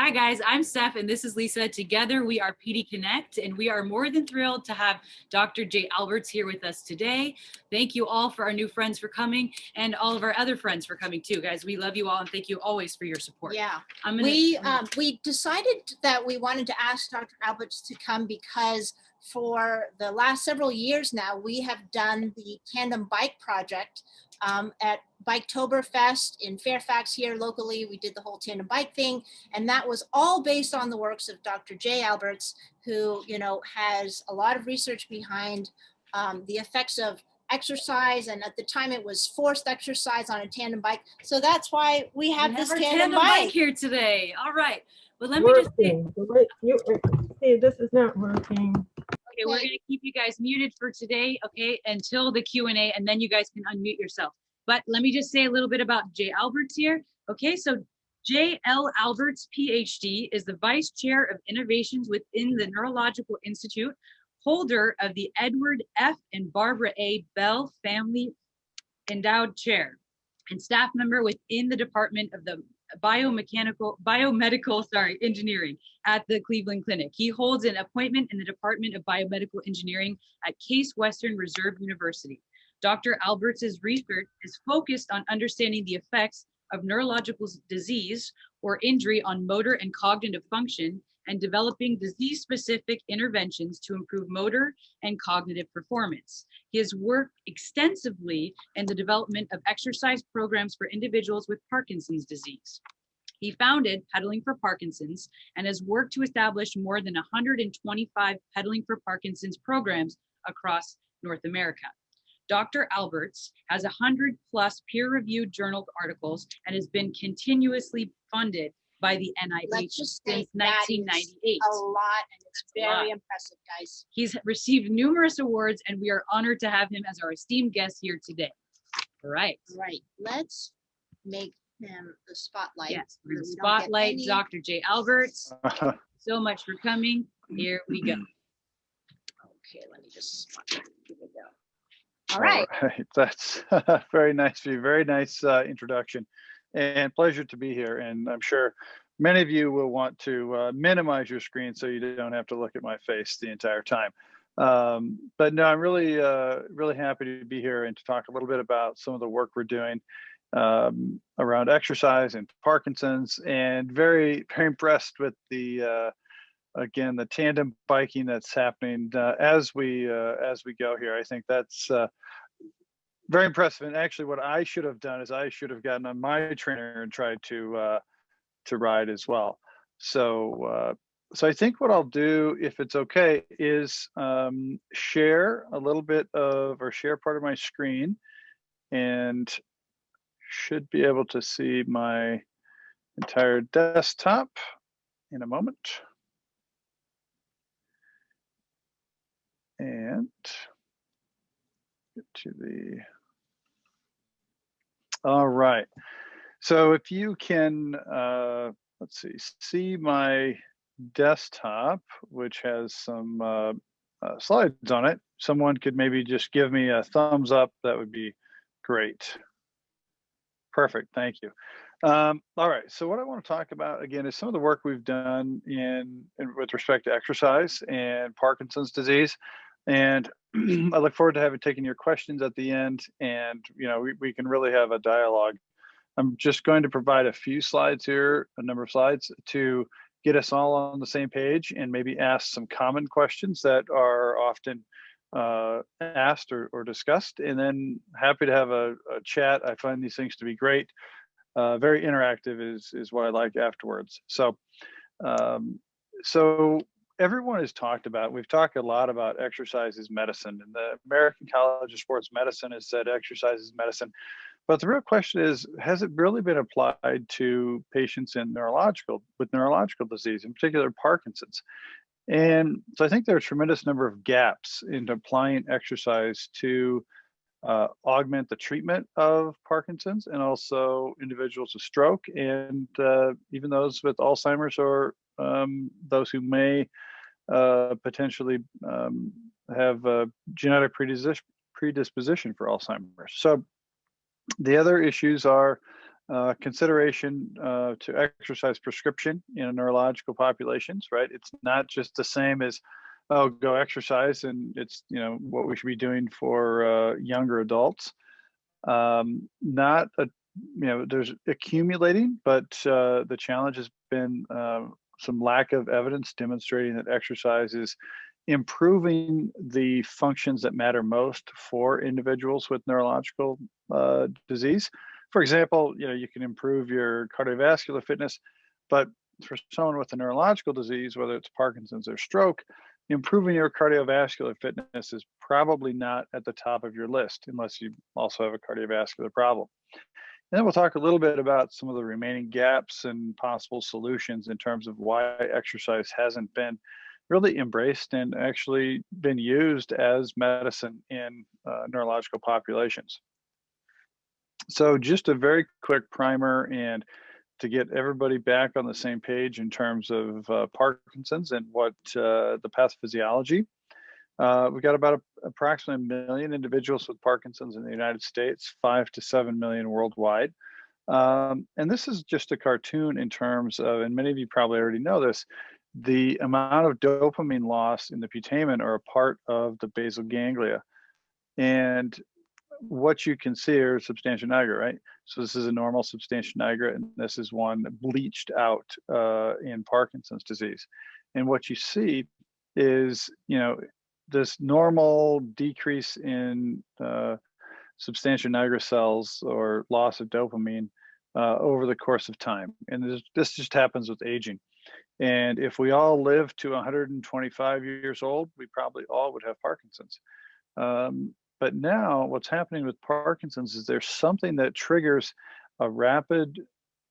Hi guys, I'm Steph and this is Lisa. Together we are PD Connect and we are more than thrilled to have Dr. Jay Alberts here with us today. Thank you all for our new friends for coming and all of our other friends for coming too, guys. We love you all and thank you always for your support. Yeah, we decided that we wanted to ask Dr. Alberts to come because for the last several years now, we have done the Tandem Bike Project at Biketoberfest in Fairfax here locally. We did the whole tandem bike thing, and that was all based on the works of Dr. Jay Alberts, who, you know, has a lot of research behind the effects of exercise, and at the time it was forced exercise on a tandem bike. So that's why we have this tandem bike here today. All right. Well, let me just say, see, this is not working. Okay, we're going to keep you guys muted for today, okay, until the Q&A, and then you guys can unmute yourself. But let me just say a little bit about Jay Alberts here. Okay, so Jay L. Alberts, PhD, is the Vice Chair of Innovations within the Neurological Institute, holder of the Edward F. and Barbara A. Bell Family Endowed Chair, and staff member within the Department of the biomedical engineering at the Cleveland Clinic. He holds an appointment in the Department of Biomedical Engineering at Case Western Reserve University. Dr. Alberts' research is focused on understanding the effects of neurological disease or injury on motor and cognitive function and developing disease-specific interventions to improve motor and cognitive performance. He has worked extensively in the development of exercise programs for individuals with Parkinson's disease. He founded Pedaling for Parkinson's and has worked to establish more than 125 Pedaling for Parkinson's programs across North America. Dr. Alberts has 100+ peer-reviewed journal articles and has been continuously funded by the NIH since 1998. A lot, and it's very impressive, guys. He's received numerous awards, and we are honored to have him as our esteemed guest here today. All right. Right. Let's make him the spotlight. Yes, we're going to spotlight Dr. Jay Alberts. So much for coming. Here we go. Okay, let me just give it a go. All right. That's very nice of you. Very nice introduction. And pleasure to be here. And I'm sure many of you will want to minimize your screen so you don't have to look at my face the entire time. But no, I'm really, really happy to be here and to talk a little bit about some of the work we're doing around exercise and Parkinson's, and very, very impressed with the, again, the tandem biking that's happening as we go here. I think that's very impressive. And actually what I should have done is I should have gotten on my trainer and tried to ride as well. So I think what I'll do, if it's okay, is share a little bit of, or share part of my screen, and should be able to see my entire desktop in a moment. And get to the, all right. So if you can, let's see my desktop, which has some slides on it. Someone could maybe just give me a thumbs up. That would be great. Perfect, thank you. All right, so what I want to talk about again is some of the work we've done with respect to exercise and Parkinson's disease. And I look forward to taking your questions at the end, and we can really have a dialogue. I'm just going to provide a few slides here, a number of slides, to get us all on the same page and maybe ask some common questions that are often asked or discussed, and then happy to have a chat. I find these things to be great. Very interactive is what I like afterwards. So everyone has we've talked a lot about exercise as medicine, and the American College of Sports Medicine has said exercise is medicine. But the real question is, has it really been applied to patients with neurological disease, in particular Parkinson's? And so I think there are a tremendous number of gaps in applying exercise to augment the treatment of Parkinson's, and also individuals with stroke, and even those with Alzheimer's, or those who may potentially have a genetic predisposition for Alzheimer's. So the other issues are consideration to exercise prescription in neurological populations, right? It's not just the same as, oh, go exercise, and it's, what we should be doing for younger adults. Not a, there's accumulating, but the challenge has been some lack of evidence demonstrating that exercise is improving the functions that matter most for individuals with neurological disease. For example, you can improve your cardiovascular fitness, but for someone with a neurological disease, whether it's Parkinson's or stroke, improving your cardiovascular fitness is probably not at the top of your list unless you also have a cardiovascular problem. And then we'll talk a little bit about some of the remaining gaps and possible solutions in terms of why exercise hasn't been really embraced and actually been used as medicine in neurological populations. So just a very quick primer and to get everybody back on the same page in terms of Parkinson's and what the pathophysiology. We've got about approximately 1 million individuals with Parkinson's in the United States, 5 to 7 million worldwide. And this is just a cartoon in terms of, and many of you probably already know this, the amount of dopamine loss in the putamen or a part of the basal ganglia. And what you can see here is substantia nigra, right? So this is a normal substantia nigra, and this is one bleached out in Parkinson's disease. And what you see is, this normal decrease in substantia nigra cells or loss of dopamine over the course of time. And this just happens with aging. And if we all live to 125 years old, we probably all would have Parkinson's. But now what's happening with Parkinson's is there's something that triggers a rapid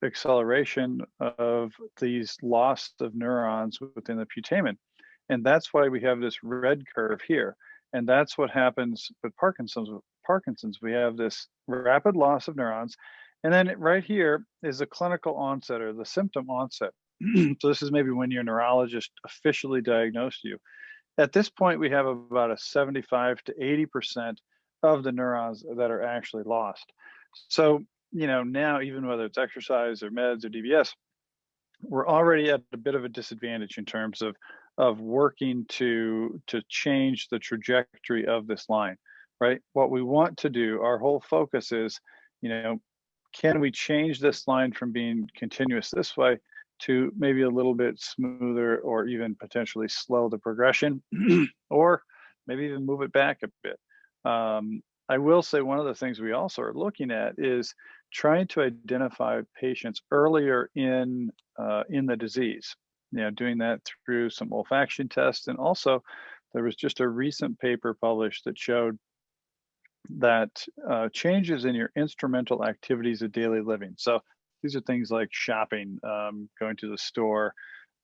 acceleration of these loss of neurons within the putamen. And that's why we have this red curve here. And that's what happens with Parkinson's. With Parkinson's, we have this rapid loss of neurons. And then right here is the clinical onset or the symptom onset. So this is maybe when your neurologist officially diagnosed you. At this point, we have about a 75 to 80% of the neurons that are actually lost. So, now even whether it's exercise or meds or DBS, we're already at a bit of a disadvantage in terms of working to change the trajectory of this line, right? What we want to do, our whole focus is, can we change this line from being continuous this way to maybe a little bit smoother or even potentially slow the progression or maybe even move it back a bit. I will say one of the things we also are looking at is trying to identify patients earlier in the disease, doing that through some olfaction tests. And also there was just a recent paper published that showed that changes in your instrumental activities of daily living. So these are things like shopping, going to the store,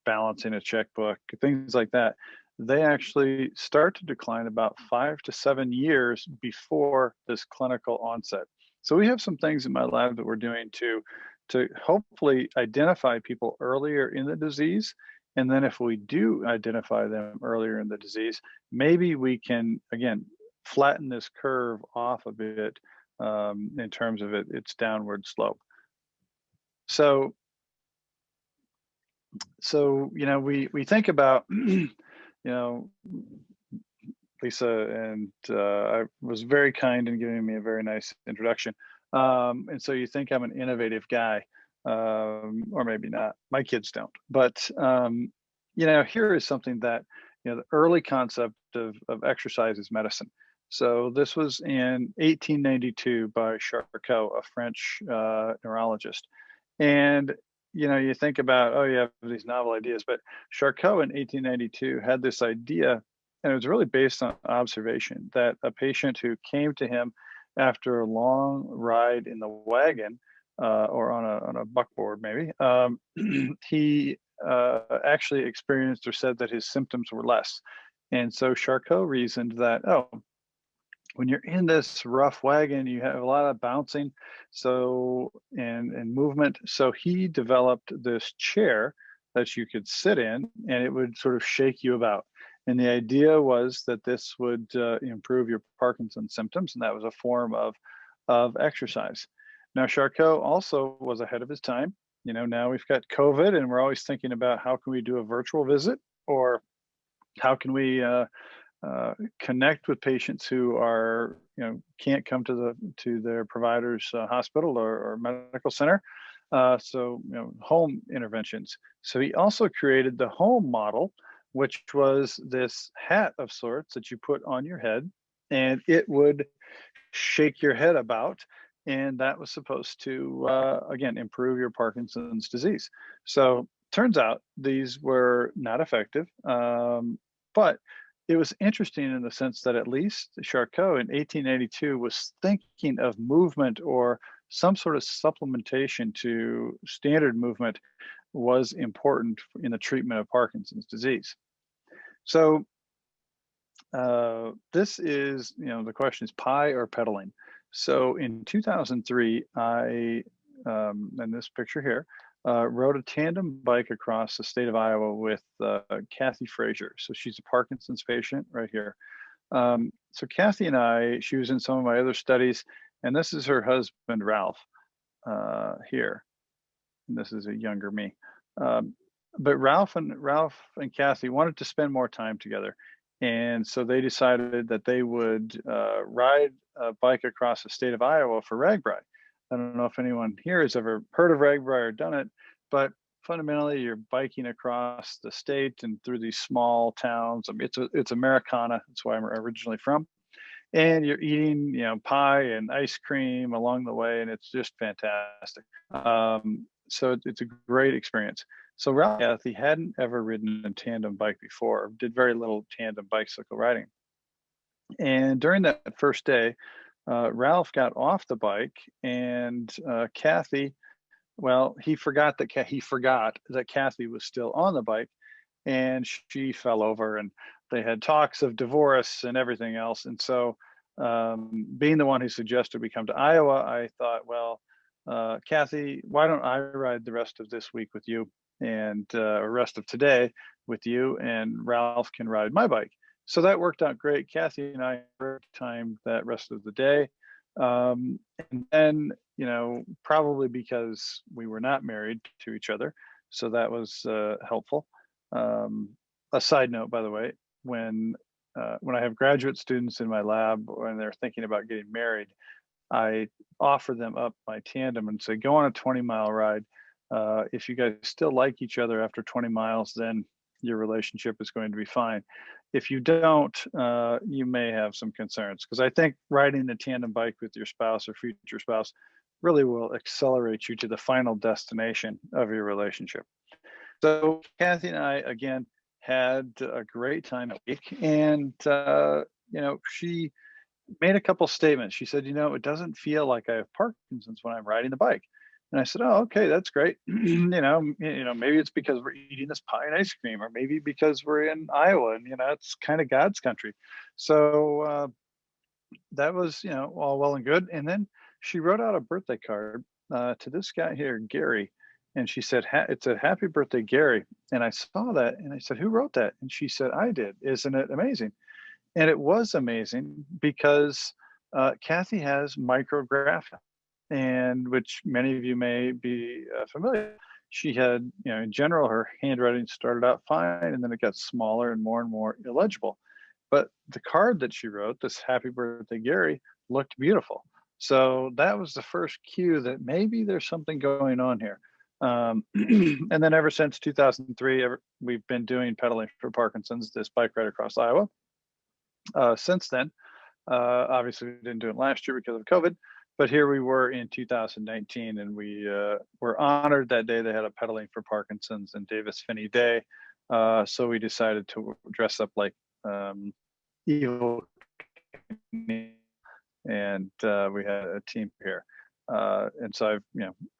balancing a checkbook, things like that. They actually start to decline about 5 to 7 years before this clinical onset. So we have some things in my lab that we're doing to hopefully identify people earlier in the disease. And then if we do identify them earlier in the disease, maybe we can, again, flatten this curve off a bit in terms of its downward slope. So we think about, Lisa and I was very kind in giving me a very nice introduction. And so you think I'm an innovative guy, or maybe not. My kids don't. But here is something that the early concept of exercise is medicine. So this was in 1892 by Charcot, a French neurologist. And you think about, oh, you have these novel ideas, but Charcot in 1892 had this idea, and it was really based on observation, that a patient who came to him after a long ride in the wagon or on a buckboard, maybe, he actually experienced or said that his symptoms were less. And so Charcot reasoned that, oh, when you're in this rough wagon, you have a lot of bouncing, and movement. So he developed this chair that you could sit in, and it would sort of shake you about. And the idea was that this would improve your Parkinson's symptoms, and that was a form of exercise. Now, Charcot also was ahead of his time. Now we've got COVID, and we're always thinking about how can we do a virtual visit, or how can we connect with patients who are, can't come to their provider's hospital or medical center. So, home interventions. So he also created the home model, which was this hat of sorts that you put on your head, and it would shake your head about. And that was supposed to, again, improve your Parkinson's disease. So turns out these were not effective, but it was interesting in the sense that at least Charcot in 1882 was thinking of movement or some sort of supplementation to standard movement was important in the treatment of Parkinson's disease. So this is, the question is pie or pedaling. So in 2003, I, in this picture here, rode a tandem bike across the state of Iowa with Kathy Frazier. So she's a Parkinson's patient right here. So Kathy and I, she was in some of my other studies, and this is her husband, Ralph, here. And this is a younger me. But Ralph and Kathy wanted to spend more time together. And so they decided that they would ride a bike across the state of Iowa for RAGBRAI. I don't know if anyone here has ever heard of RAGBRAI or done it, but fundamentally you're biking across the state and through these small towns. I mean, it's Americana. That's where I'm originally from. And you're eating, pie and ice cream along the way, and it's just fantastic. So it's a great experience. So Ralph and Kathy hadn't ever ridden a tandem bike before, did very little tandem bicycle riding. And during that first day, Ralph got off the bike, and Kathy, well, he forgot that Kathy was still on the bike, and she fell over, and they had talks of divorce and everything else. And so, being the one who suggested we come to Iowa, I thought, well, Kathy, why don't I ride the rest of this week with you, and rest of today with you, and Ralph can ride my bike. So that worked out great. Kathy and I worked time that rest of the day. And then, probably because we were not married to each other, so that was helpful. A side note, by the way, when I have graduate students in my lab and they're thinking about getting married, I offer them up my tandem and say, go on a 20-mile ride. If you guys still like each other after 20 miles, then your relationship is going to be fine. If you don't, you may have some concerns, because I think riding the tandem bike with your spouse or future spouse really will accelerate you to the final destination of your relationship. So Kathy and I, again, had a great time that week. And, she made a couple statements. She said, it doesn't feel like I have Parkinson's when I'm riding the bike. And I said, oh, okay, that's great. Maybe it's because we're eating this pie and ice cream, or maybe because we're in Iowa and, it's kind of God's country. So that was, all well and good. And then she wrote out a birthday card to this guy here, Gary. And she said, it's a happy birthday, Gary. And I saw that and I said, who wrote that? And she said, I did. Isn't it amazing? And it was amazing because Kathy has micrographia, and which many of you may be familiar. She had, in general, her handwriting started out fine, and then it got smaller and more illegible. But the card that she wrote, this happy birthday, Gary, looked beautiful. So that was the first cue that maybe there's something going on here. And then ever since 2003, we've been doing Pedaling for Parkinson's, this bike ride across Iowa. Since then, obviously we didn't do it last year because of COVID, but here we were in 2019, and we were honored that day. They had a Pedaling for Parkinson's and Davis Finney Day. So we decided to dress up like evil, and we had a team here. And so I've,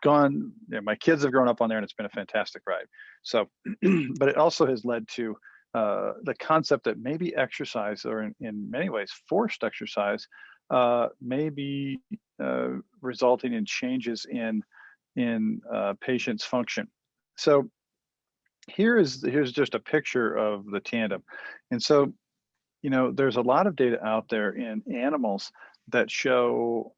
gone, my kids have grown up on there, and it's been a fantastic ride. So, but it also has led to the concept that maybe exercise, or in many ways forced exercise, may be resulting in changes in patients' function. So here's just a picture of the tandem. And so, there's a lot of data out there in animals that show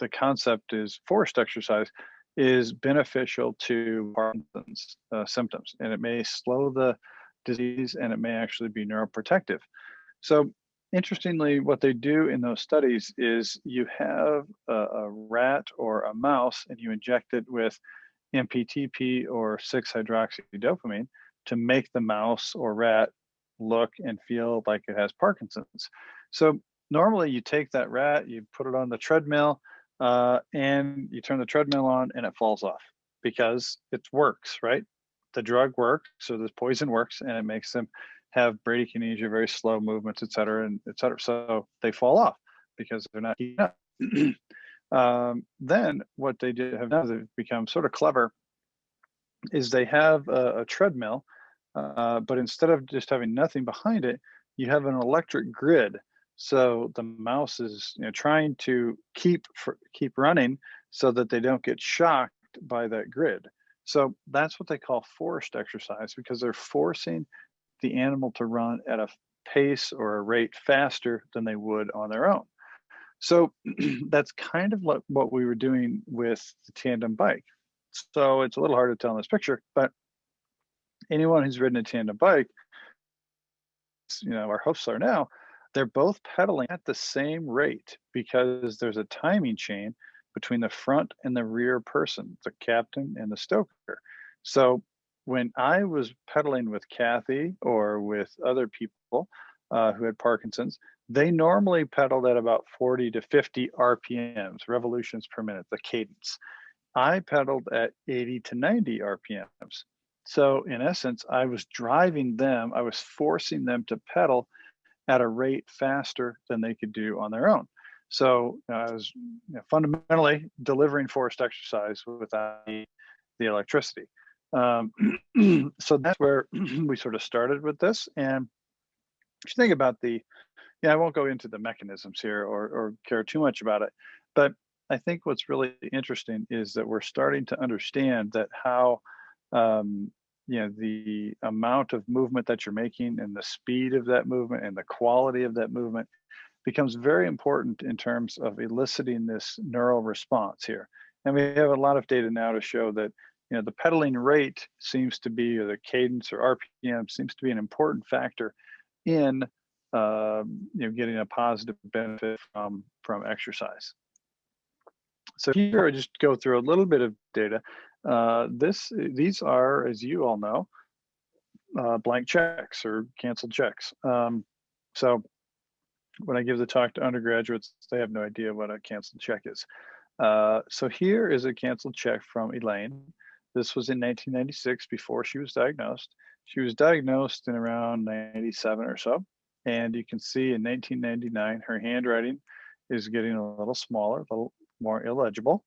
the concept is forced exercise is beneficial to Parkinson's symptoms, and it may slow the disease, and it may actually be neuroprotective. So interestingly, what they do in those studies is you have a rat or a mouse, and you inject it with MPTP or 6-hydroxydopamine to make the mouse or rat look and feel like it has Parkinson's. So normally you take that rat, you put it on the treadmill, and you turn the treadmill on and it falls off because it works, right? The drug works, so this poison works, and it makes them have bradykinesia, very slow movements, et cetera, and et cetera. So they fall off because they're not keeping up. Then what they have done is they've become sort of clever, is they have a treadmill, but instead of just having nothing behind it, you have an electric grid. So the mouse is, trying to keep running so that they don't get shocked by that grid. So that's what they call forced exercise, because they're forcing the animal to run at a pace or a rate faster than they would on their own. So that's kind of what we were doing with the tandem bike. So it's a little hard to tell in this picture, but anyone who's ridden a tandem bike, our hosts are now, they're both pedaling at the same rate because there's a timing chain between the front and the rear person, the captain and the stoker. So when I was pedaling with Kathy or with other people who had Parkinson's, they normally pedaled at about 40 to 50 RPMs, revolutions per minute, the cadence. I pedaled at 80 to 90 RPMs. So in essence, I was driving them, I was forcing them to pedal at a rate faster than they could do on their own. So I was fundamentally delivering forced exercise without the electricity. So that's where we sort of started with this. And if you think about I won't go into the mechanisms here or care too much about it, but I think what's really interesting is that we're starting to understand that how the amount of movement that you're making and the speed of that movement and the quality of that movement becomes very important in terms of eliciting this neural response here. And we have a lot of data now to show that the pedaling rate seems to be, or the cadence or RPM seems to be an important factor in getting a positive benefit from exercise. So here I just go through a little bit of data. These are, as you all know, blank checks or canceled checks. So when I give the talk to undergraduates, they have no idea what a canceled check is. So here is a canceled check from Elaine. This was in 1996, before she was diagnosed. She was diagnosed in around 97 or so. And you can see in 1999, her handwriting is getting a little smaller, a little more illegible.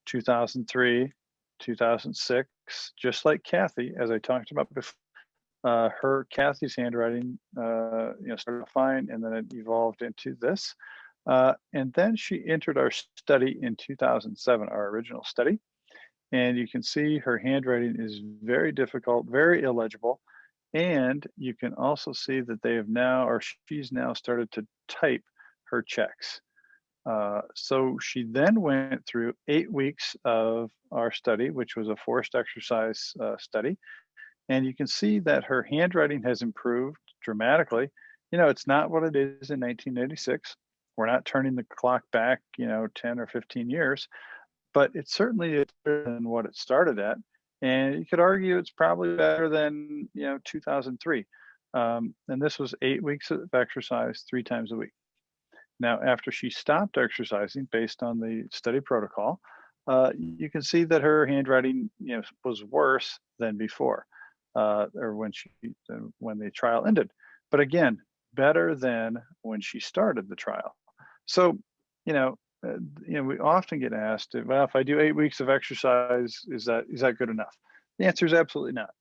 2003, 2006, just like Kathy, as I talked about before, Kathy's handwriting, started fine, and then it evolved into this. And then she entered our study in 2007, our original study. And you can see her handwriting is very difficult, very illegible. And you can also see that she's now started to type her checks. So she then went through 8 weeks of our study, which was a forced exercise study. And you can see that her handwriting has improved dramatically. It's not what it is in 1986. We're not turning the clock back, 10 or 15 years, but it certainly is better than what it started at. And you could argue it's probably better than, 2003. And this was 8 weeks of exercise 3 times a week. Now, after she stopped exercising based on the study protocol, you can see that her handwriting, was worse than before, or when the trial ended. But again, better than when she started the trial. So, we often get asked, well, if I do 8 weeks of exercise, is that good enough? The answer is absolutely not.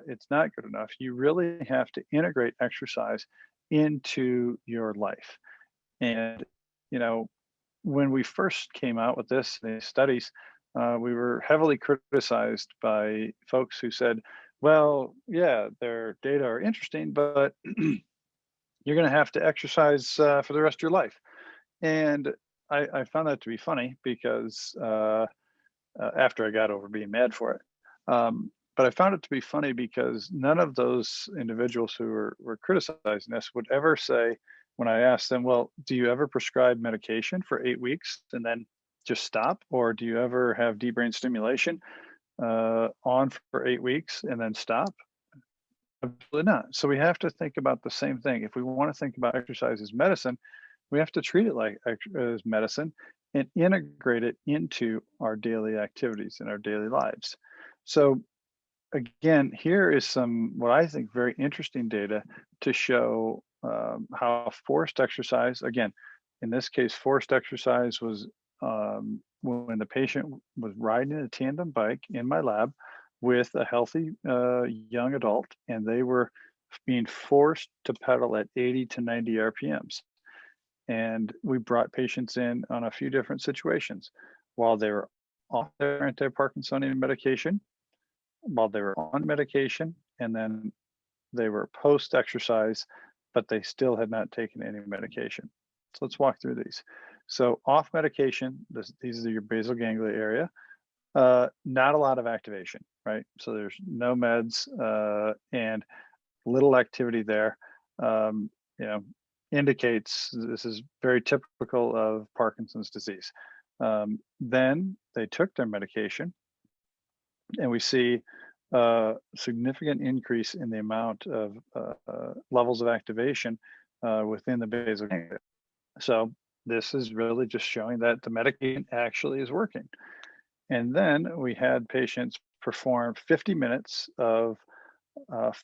It's not good enough. You really have to integrate exercise into your life. And, when we first came out with these studies, we were heavily criticized by folks who said, well, yeah, their data are interesting, but you're going to have to exercise for the rest of your life. And I found that to be funny because after I got over being mad for it. But I found it to be funny because none of those individuals who were criticizing this would ever say, when I asked them, well, do you ever prescribe medication for 8 weeks and then just stop? Or do you ever have deep brain stimulation on for 8 weeks and then stop? Absolutely not. So we have to think about the same thing. If we want to think about exercise as medicine, we have to treat it like as medicine and integrate it into our daily activities and our daily lives. So again, here is some what I think very interesting data to show how forced exercise, again, in this case, forced exercise was when the patient was riding a tandem bike in my lab with a healthy young adult, and they were being forced to pedal at 80 to 90 RPMs. And we brought patients in on a few different situations while they were off their anti-Parkinsonian medication, while they were on medication, and then they were post-exercise, but they still had not taken any medication. So let's walk through these. So off medication, these are your basal ganglia area. Not a lot of activation, right? So there's no meds and little activity there. You know, indicates this is very typical of Parkinson's disease. Then they took their medication, and we see a significant increase in the amount of levels of activation within the basal ganglia. So this is really just showing that the medication actually is working. And then we had patients perform 50 minutes of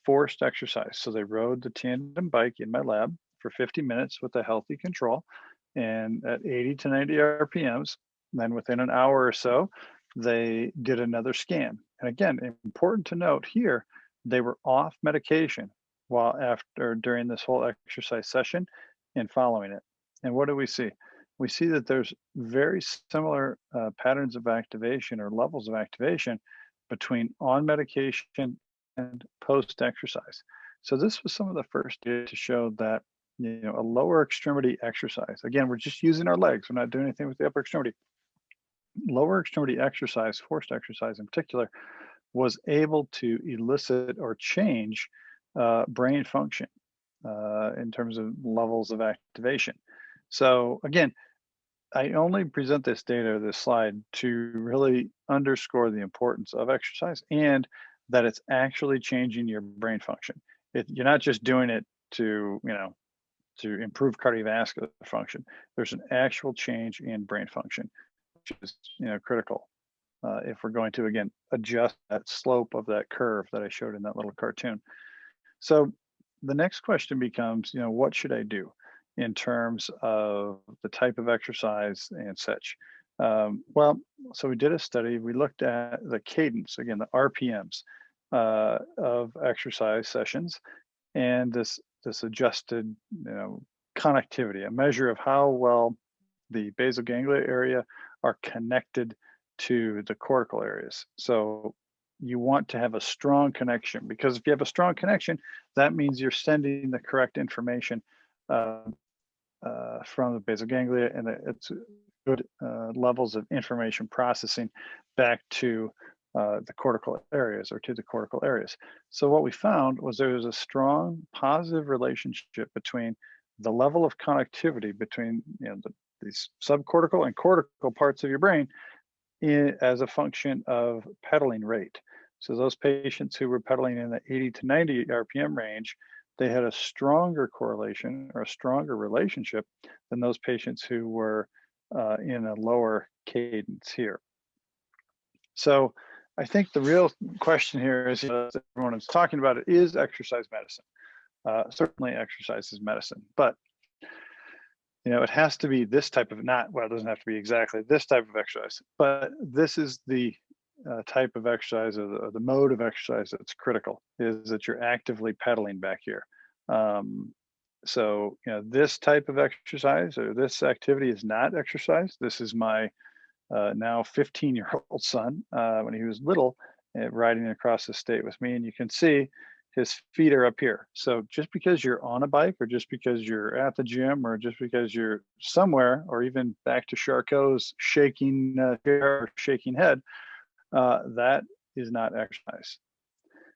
forced exercise. So they rode the tandem bike in my lab for 50 minutes with a healthy control and at 80 to 90 RPMs. And then within an hour or so, they did another scan. And again, important to note here, they were off medication during this whole exercise session and following it. And what do we see? We see that there's very similar patterns of activation or levels of activation between on medication and post-exercise. So this was some of the first data to show that, you know, a lower extremity exercise, again, we're just using our legs, we're not doing anything with the upper extremity. Lower extremity exercise, forced exercise in particular, was able to elicit or change brain function in terms of levels of activation. So again, I only present this data, this slide, to really underscore the importance of exercise and that it's actually changing your brain function. You're not just doing it to, you know, to improve cardiovascular function. There's an actual change in brain function, which is, you know, critical if we're going to, again, adjust that slope of that curve that I showed in that little cartoon. So the next question becomes, you know, what should I do in terms of the type of exercise and such? Well, so we did a study. We looked at the cadence, again, the RPMs of exercise sessions, and this adjusted, you know, connectivity, a measure of how well the basal ganglia area are connected to the cortical areas. So you want to have a strong connection, because if you have a strong connection, that means you're sending the correct information from the basal ganglia, and it's good levels of information processing back to the cortical areas or to the cortical areas. So what we found was there was a strong positive relationship between the level of connectivity between, you know, these subcortical and cortical parts of your brain as a function of pedaling rate. So those patients who were pedaling in the 80 to 90 RPM range, they had a stronger correlation or a stronger relationship than those patients who were in a lower cadence here. So I think the real question here is, everyone is talking about it, is exercise medicine. Certainly exercise is medicine, but you know, it has to be this type of, well, it doesn't have to be exactly this type of exercise, but this is the type of exercise or the mode of exercise that's critical, is that you're actively pedaling back here. So, you know, this type of exercise or this activity is not exercise. This is my now 15-year-old son when he was little, riding across the state with me. And you can see his feet are up here. So just because you're on a bike, or just because you're at the gym, or just because you're somewhere, or even back to Charcot's shaking chair or shaking head, that is not exercise.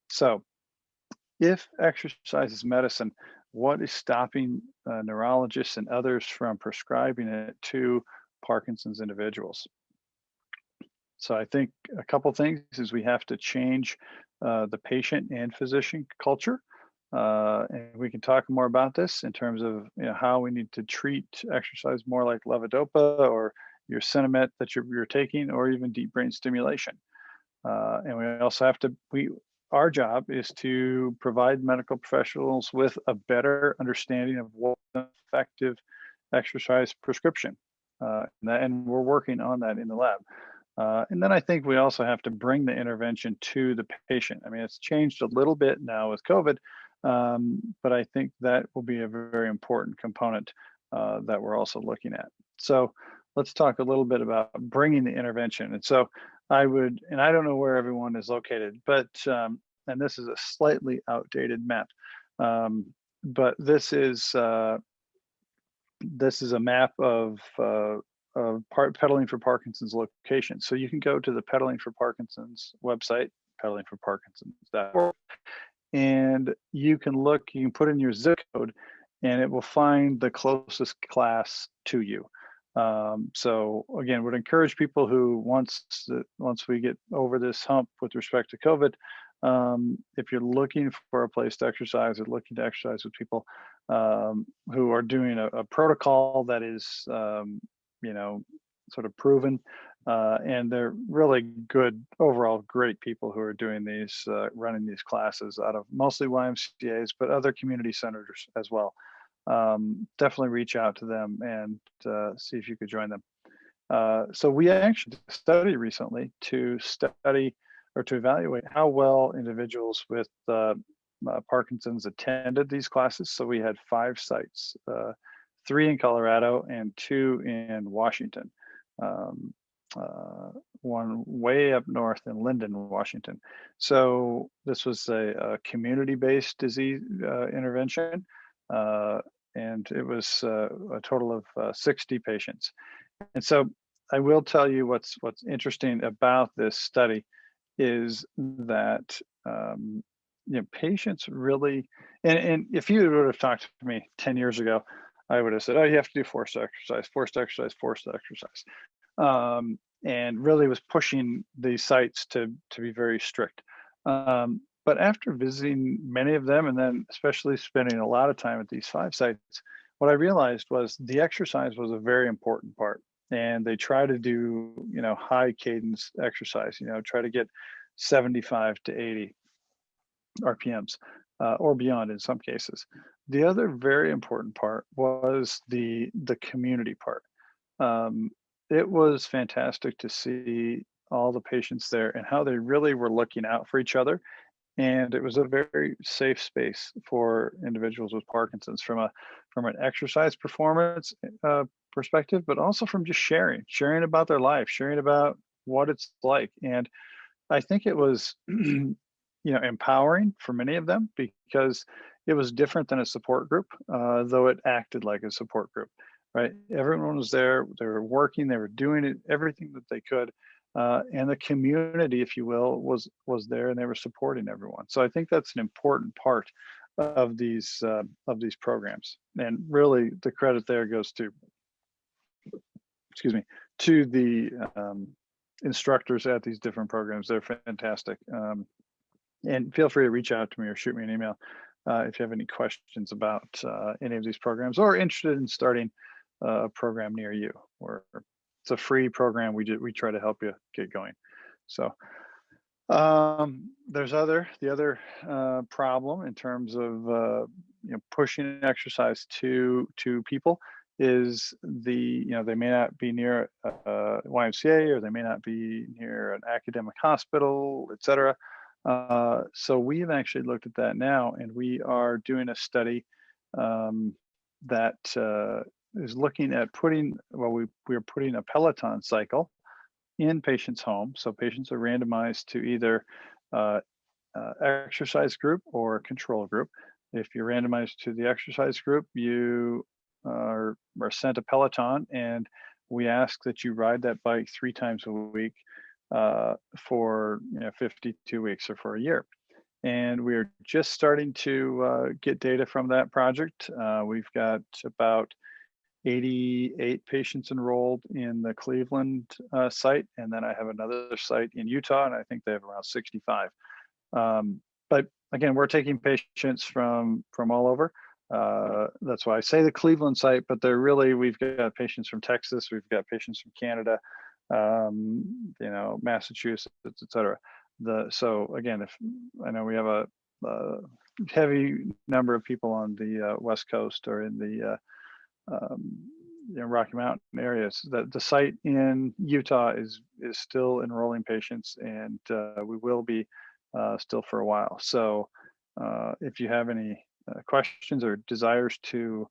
So if exercise is medicine, what is stopping neurologists and others from prescribing it to Parkinson's individuals? So I think a couple things is we have to change the patient and physician culture. And we can talk more about this in terms of how we need to treat exercise more like levodopa or your Sinemet that you're taking, or even deep brain stimulation. And we also have to, our job is to provide medical professionals with a better understanding of what an effective exercise prescription. And we're working on that in the lab. And then I think we also have to bring the intervention to the patient. I mean, it's changed a little bit now with COVID, but I think that will be a very important component that we're also looking at. So let's talk a little bit about bringing the intervention. And so I would, and I don't know where everyone is located, but, and this is a slightly outdated map, but this is a map of Pedaling for Parkinson's location. So you can go to the Pedaling for Parkinson's website, pedalingforparkinson's.org, and you can look, you can put in your zip code, and it will find the closest class to you. So again, would encourage people who once we get over this hump with respect to COVID, if you're looking for a place to exercise or looking to exercise with people who are doing a protocol that is sort of proven, and they're really good, overall great people who are doing these, running these classes out of mostly YMCAs, but other community centers as well. Definitely reach out to them and see if you could join them. So we actually did a study recently to study or to evaluate how well individuals with Parkinson's attended these classes. So we had 5 sites, 3 in Colorado and 2 in Washington. One way up north in Linden, Washington. So this was a community-based disease intervention. And it was a total of 60 patients. And so I will tell you what's interesting about this study is that patients really, and if you would have talked to me 10 years ago, I would have said, oh, you have to do forced exercise, and really was pushing these sites to be very strict. But after visiting many of them, and then especially spending a lot of time at these 5 sites, what I realized was the exercise was a very important part. And they try to do, high cadence exercise, try to get 75 to 80 RPMs or beyond in some cases. The other very important part was the community part. It was fantastic to see all the patients there and how they really were looking out for each other. And it was a very safe space for individuals with Parkinson's from an exercise performance perspective, but also from just sharing about their life, sharing about what it's like. And I think it was, empowering for many of them because it was different than a support group, though it acted like a support group, right? Everyone was there, they were working, they were doing it, everything that they could. And the community, if you will, was there, and they were supporting everyone. So I think that's an important part of these programs. And really, the credit there goes to, to the instructors at these different programs. They're fantastic. And feel free to reach out to me or shoot me an email if you have any questions about any of these programs or interested in starting a program near you. Or it's a free program. We try to help you get going. So there's the other problem in terms of pushing exercise to people is they may not be near a YMCA, or they may not be near an academic hospital, et cetera. So we've actually looked at that now, and we are doing a study that is looking at we're putting a Peloton cycle in patients' homes. So patients are randomized to either exercise group or a control group. If you're randomized to the exercise group, you are sent a Peloton, and we ask that you ride that bike 3 times a week for 52 weeks or for a year. And we're just starting to get data from that project. We've got about 88 patients enrolled in the Cleveland site, and then I have another site in Utah, and I think they have around 65. But again, we're taking patients from all over. That's why I say the Cleveland site, but we've got patients from Texas, we've got patients from Canada, Massachusetts, et cetera. So again, if I know we have a heavy number of people on the West Coast or in the Rocky Mountain areas, the site in Utah is still enrolling patients, and we will be still for a while. So if you have any questions or desires to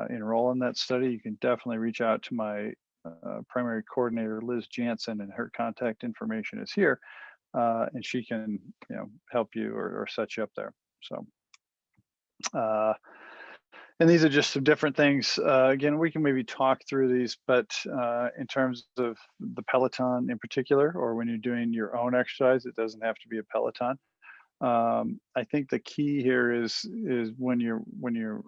enroll in that study, you can definitely reach out to my primary coordinator, Liz Jansen, and her contact information is here, and she can help you or set you up there. So and these are just some different things. Again, we can maybe talk through these, but in terms of the Peloton in particular, or when you're doing your own exercise, it doesn't have to be a Peloton. I think the key here is when you're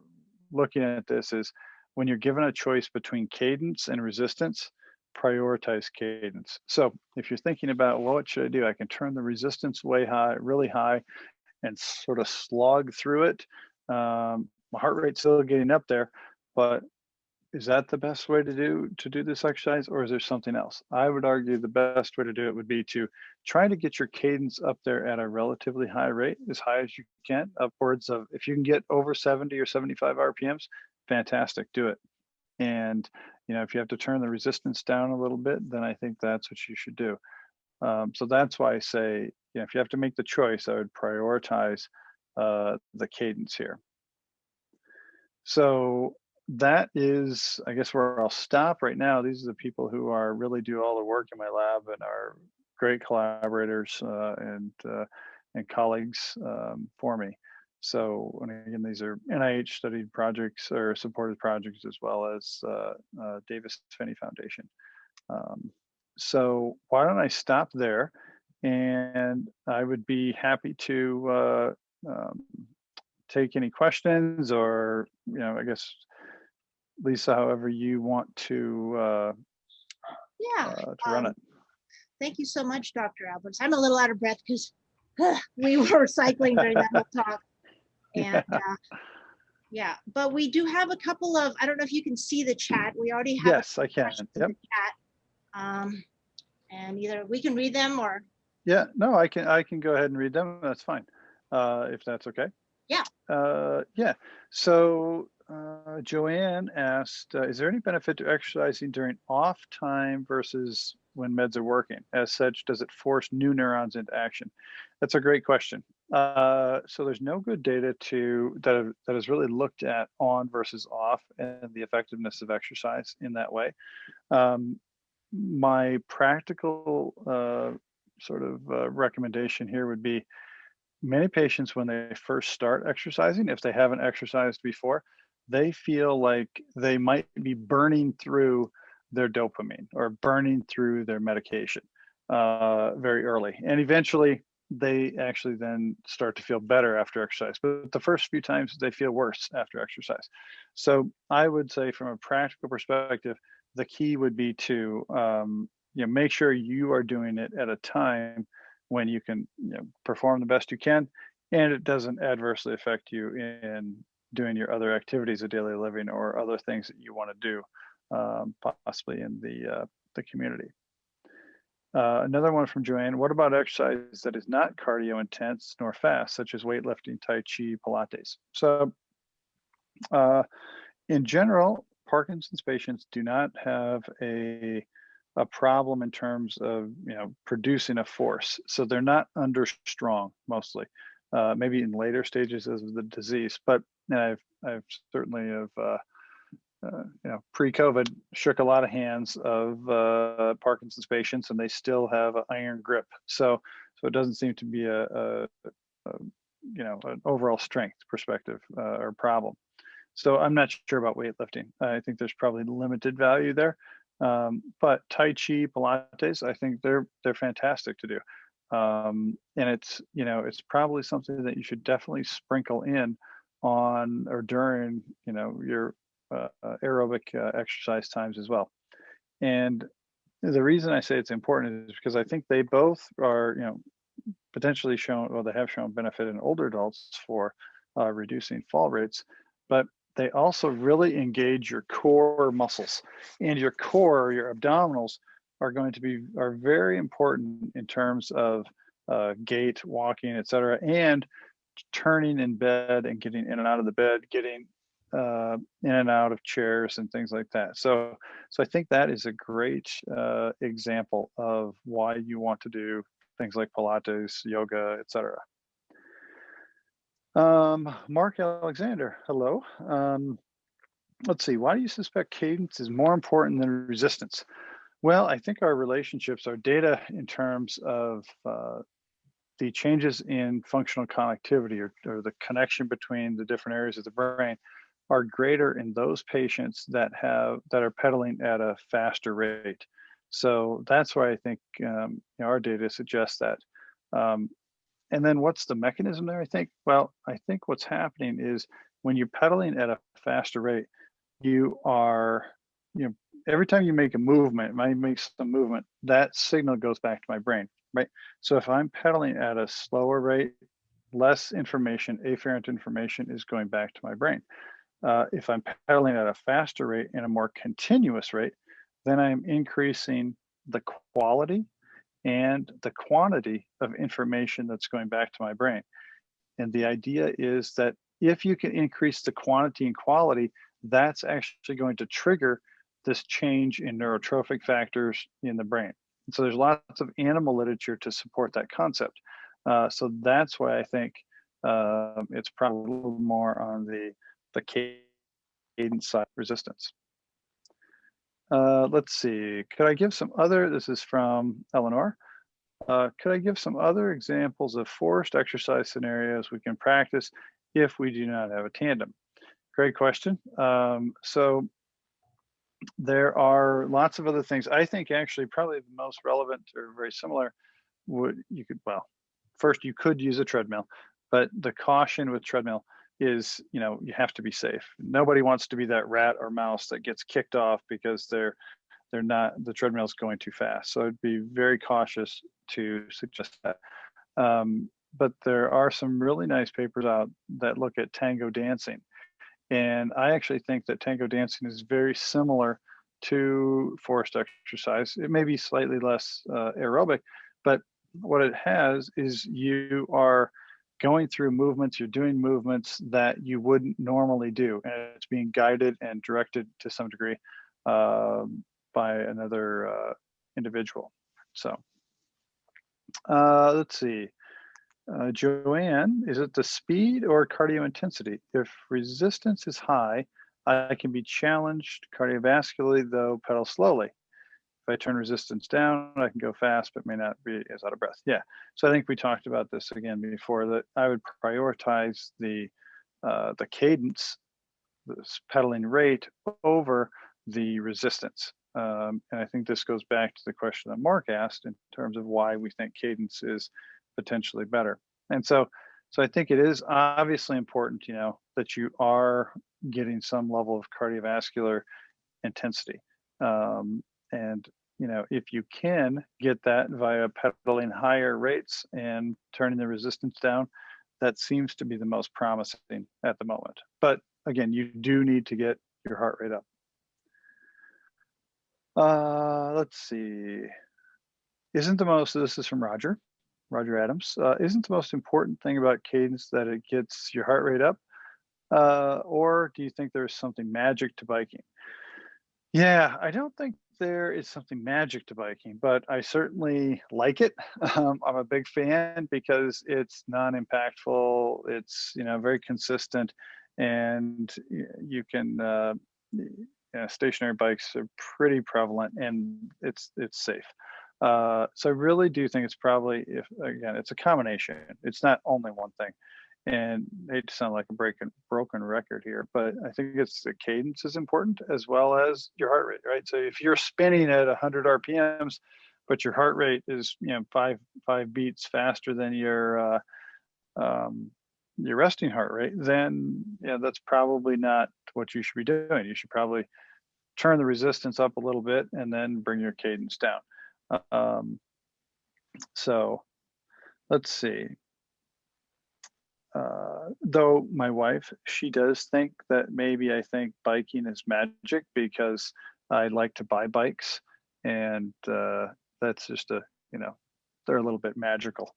looking at this is when you're given a choice between cadence and resistance, prioritize cadence. So if you're thinking about, well, what should I do? I can turn the resistance really high, and sort of slog through it. My heart rate's still getting up there, but is that the best way to do this exercise, or is there something else? I would argue the best way to do it would be to try to get your cadence up there at a relatively high rate, as high as you can, upwards of, if you can get over 70 or 75 RPMs, fantastic, do it. And if you have to turn the resistance down a little bit, then I think that's what you should do. So that's why I say, if you have to make the choice, I would prioritize the cadence here. So that is, I guess, where I'll stop right now. These are the people who really do all the work in my lab and are great collaborators and colleagues for me. So, and again, these are NIH studied projects or supported projects, as well as Davis Phinney Foundation. So why don't I stop there, and I would be happy to take any questions, or I guess, Lisa, however you want to run it. Thank you so much, Dr. Alberts. I'm a little out of breath because we were cycling during that whole talk. And yeah, but we do have a couple of, I don't know if you can see the chat. We already have. Yes, I can. Yep. Chat. And either we can read them or. Yeah, no, I can go ahead and read them. That's fine. If that's okay. Yeah. Yeah. So Joanne asked, is there any benefit to exercising during off time versus when meds are working? As such, does it force new neurons into action? That's a great question. So there's no good data that has really looked at on versus off and the effectiveness of exercise in that way. My practical recommendation here would be, many patients, when they first start exercising, if they haven't exercised before, they feel like they might be burning through their dopamine or burning through their medication very early. And eventually they actually then start to feel better after exercise. But the first few times they feel worse after exercise. So I would say, from a practical perspective, the key would be to make sure you are doing it at a time when you can perform the best you can, and it doesn't adversely affect you in doing your other activities of daily living or other things that you want to do, possibly in the community. Another one from Joanne: what about exercise that is not cardio intense nor fast, such as weightlifting, Tai Chi, Pilates? So in general, Parkinson's patients do not have a problem in terms of producing a force, so they're not under strong mostly. Maybe in later stages of the disease, but I've certainly pre-COVID shook a lot of hands of Parkinson's patients, and they still have an iron grip. So it doesn't seem to be a an overall strength perspective or problem. So I'm not sure about weightlifting. I think there's probably limited value there. But Tai Chi, Pilates, I think they're fantastic to do. And it's probably something that you should definitely sprinkle in on or during, your aerobic exercise times as well. And the reason I say it's important is because I think they both are, potentially shown, well, they have shown benefit in older adults for reducing fall rates, but they also really engage your core muscles, and your core, your abdominals are very important in terms of gait, walking, etc., and turning in bed and getting in and out of the bed, getting in and out of chairs and things like that. So I think that is a great example of why you want to do things like Pilates, yoga, etc. Mark Alexander, hello. Let's see, why do you suspect cadence is more important than resistance? Well, I think our relationships, our data in terms of the changes in functional connectivity or the connection between the different areas of the brain are greater in those patients that are pedaling at a faster rate. So that's why I think our data suggests that. And then what's the mechanism there, I think? Well, I think what's happening is when you're pedaling at a faster rate, you are, every time you make a movement, might make some movement, that signal goes back to my brain, right? So if I'm pedaling at a slower rate, less information, afferent information is going back to my brain. If I'm pedaling at a faster rate and a more continuous rate, then I'm increasing the quality and the quantity of information that's going back to my brain. And the idea is that if you can increase the quantity and quality, that's actually going to trigger this change in neurotrophic factors in the brain. And so there's lots of animal literature to support that concept. So that's why I think it's probably a little more on the cadence side resistance. Let's see, could I give some other, this is from Eleanor. Could I give some other examples of forced exercise scenarios we can practice if we do not have a tandem? Great question. So there are lots of other things. I think actually probably the most relevant or very similar first you could use a treadmill, but the caution with treadmill is, you have to be safe. Nobody wants to be that rat or mouse that gets kicked off because the treadmill's going too fast. So I'd be very cautious to suggest that. But there are some really nice papers out that look at tango dancing. And I actually think that tango dancing is very similar to forced exercise. It may be slightly less aerobic, but what it has is you are going through movements, you're doing movements that you wouldn't normally do. And it's being guided and directed to some degree by another individual. So let's see. Joanne, is it the speed or cardio intensity? If resistance is high, I can be challenged cardiovascularly, though pedal slowly. If I turn resistance down, I can go fast, but may not be as out of breath. Yeah, so I think we talked about this again before, that I would prioritize the cadence, this pedaling rate over the resistance. And I think this goes back to the question that Mark asked in terms of why we think cadence is potentially better. And so I think it is obviously important, that you are getting some level of cardiovascular intensity. And, if you can get that via pedaling higher rates and turning the resistance down, that seems to be the most promising at the moment. But again, you do need to get your heart rate up. Let's see. This is from Roger Adams. Isn't the most important thing about cadence that it gets your heart rate up? Or do you think there's something magic to biking? Yeah, I don't think there is something magic to biking, but I certainly like it. I'm a big fan because it's non-impactful. It's, very consistent, and you can, stationary bikes are pretty prevalent, and it's safe. So I really do think it's probably, it's a combination. It's not only one thing. And I hate to sound like a broken record here, but I think it's the cadence is important as well as your heart rate, right? So if you're spinning at 100 RPMs, but your heart rate is, five beats faster than your resting heart rate, then that's probably not what you should be doing. You should probably turn the resistance up a little bit and then bring your cadence down. So let's see. Though my wife, she does think that maybe I think biking is magic because I like to buy bikes, and that's just they're a little bit magical.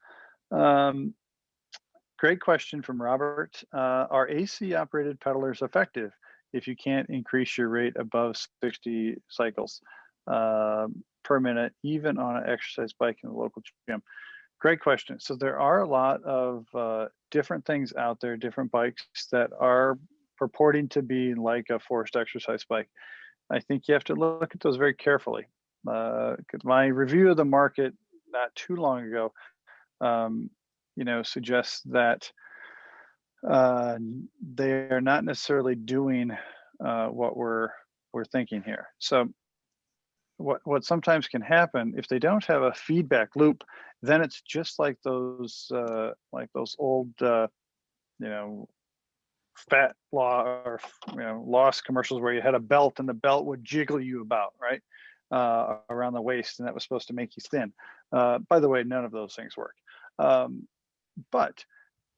Great question from Robert. Are AC operated pedalers effective if you can't increase your rate above 60 cycles per minute, even on an exercise bike in the local gym? Great question. So there are a lot of different things out there, different bikes that are purporting to be like a forced exercise bike. I think you have to look at those very carefully. My review of the market not too long ago, suggests that they are not necessarily doing what we're thinking here. So what sometimes can happen if they don't have a feedback loop, then it's just like those old fat law or loss commercials where you had a belt and the belt would jiggle you about, right, around the waist, and that was supposed to make you thin. By the way, none of those things work. But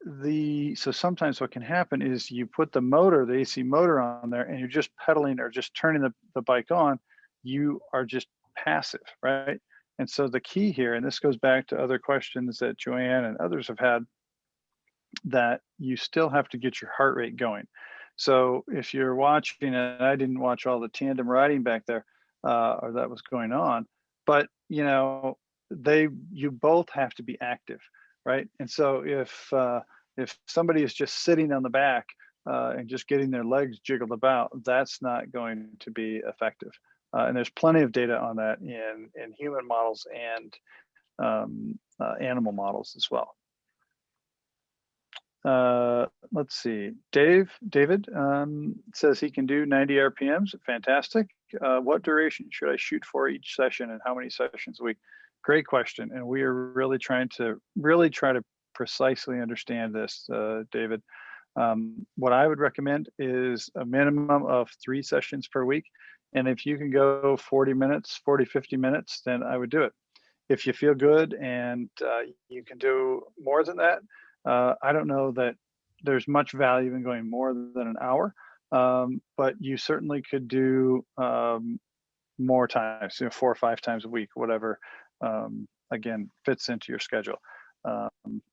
so sometimes what can happen is you put the AC motor on there, and you're just pedaling or just turning the bike on. You are just passive, right? And so the key here, and this goes back to other questions that Joanne and others have had, that you still have to get your heart rate going. So if you're watching, and I didn't watch all the tandem riding back there, or that was going on, but you both have to be active, right? And so if somebody is just sitting on the back and just getting their legs jiggled about, that's not going to be effective. And there's plenty of data on that in human models and animal models as well. Let's see. David says he can do 90 RPMs. Fantastic. What duration should I shoot for each session, and how many sessions a week? Great question. And we are really trying to precisely understand this, David. What I would recommend is a minimum of 3 sessions per week. And if you can go 40 minutes, 50 minutes, then I would do it. If you feel good and you can do more than that, I don't know that there's much value in going more than an hour, but you certainly could do more times, 4 or 5 times a week, whatever, again, fits into your schedule.